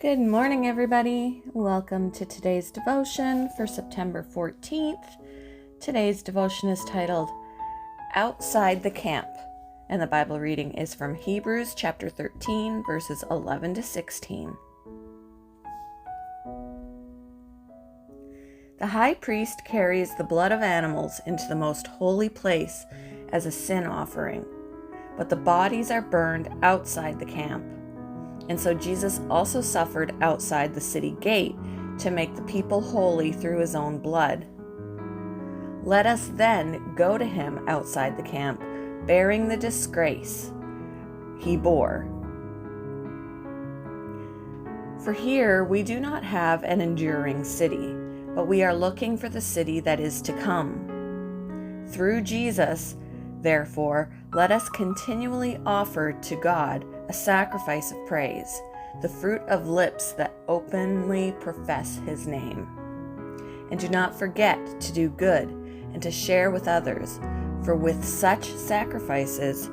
Good morning, everybody. Welcome to today's devotion for September 14th. Today's devotion is titled Outside the Camp, and the Bible reading is from Hebrews chapter 13, verses 11 to 16. The high priest carries the blood of animals into the most holy place as a sin offering, but the bodies are burned outside the camp. And so Jesus also suffered outside the city gate to make the people holy through his own blood. Let us then go to him outside the camp, bearing the disgrace he bore. For here we do not have an enduring city, but we are looking for the city that is to come. Through Jesus, therefore, let us continually offer to God a sacrifice of praise, the fruit of lips that openly profess his name. And do not forget to do good and to share with others, for with such sacrifices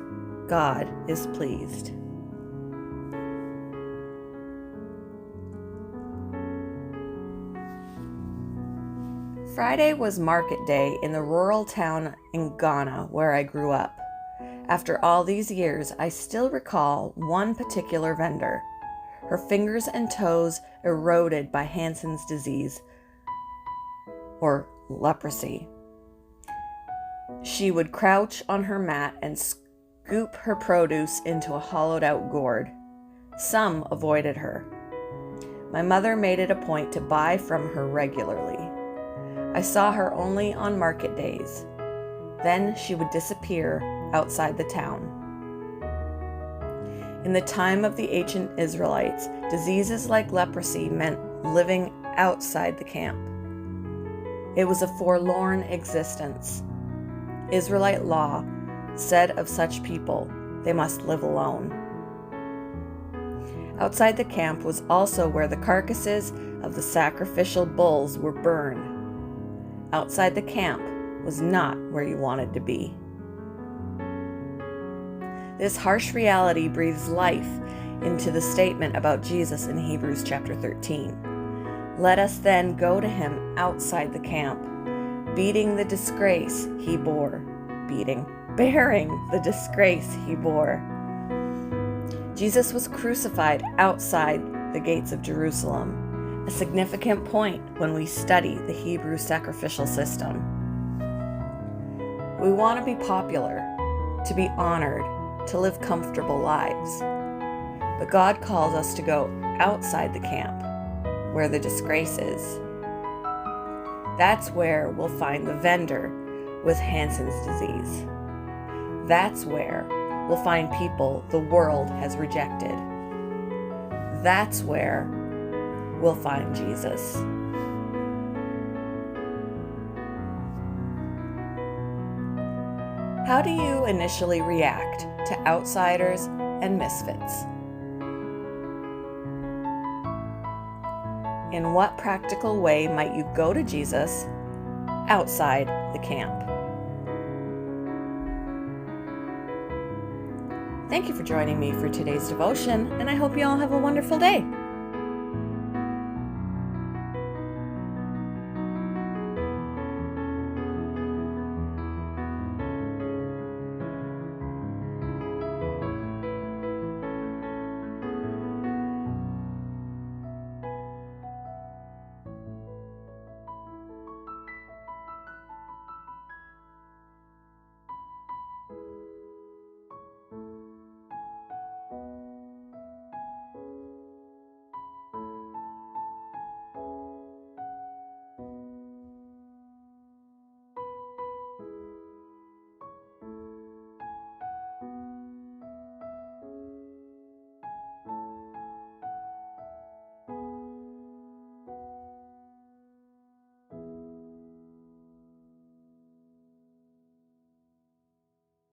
God is pleased. Friday was market day in the rural town in Ghana where I grew up. After all these years, I still recall one particular vendor, her fingers and toes eroded by Hansen's disease, or leprosy. She would crouch on her mat and scoop her produce into a hollowed-out gourd. Some avoided her. My mother made it a point to buy from her regularly. I saw her only on market days. Then she would disappear outside the town. In the time of the ancient Israelites, diseases like leprosy meant living outside the camp. It was a forlorn existence. Israelite law said of such people, they must live alone. Outside the camp was also where the carcasses of the sacrificial bulls were burned. Outside the camp was not where you wanted to be. This harsh reality breathes life into the statement about Jesus in Hebrews chapter 13. Let us then go to him outside the camp, bearing the disgrace he bore. Jesus was crucified outside the gates of Jerusalem, a significant point when we study the Hebrew sacrificial system. We want to be popular, to be honored, to live comfortable lives. But God calls us to go outside the camp, where the disgrace is. That's where we'll find the vendor with Hansen's disease. That's where we'll find people the world has rejected. That's where we'll find Jesus. How do you initially react to outsiders and misfits? In what practical way might you go to Jesus outside the camp? Thank you for joining me for today's devotion, and I hope you all have a wonderful day.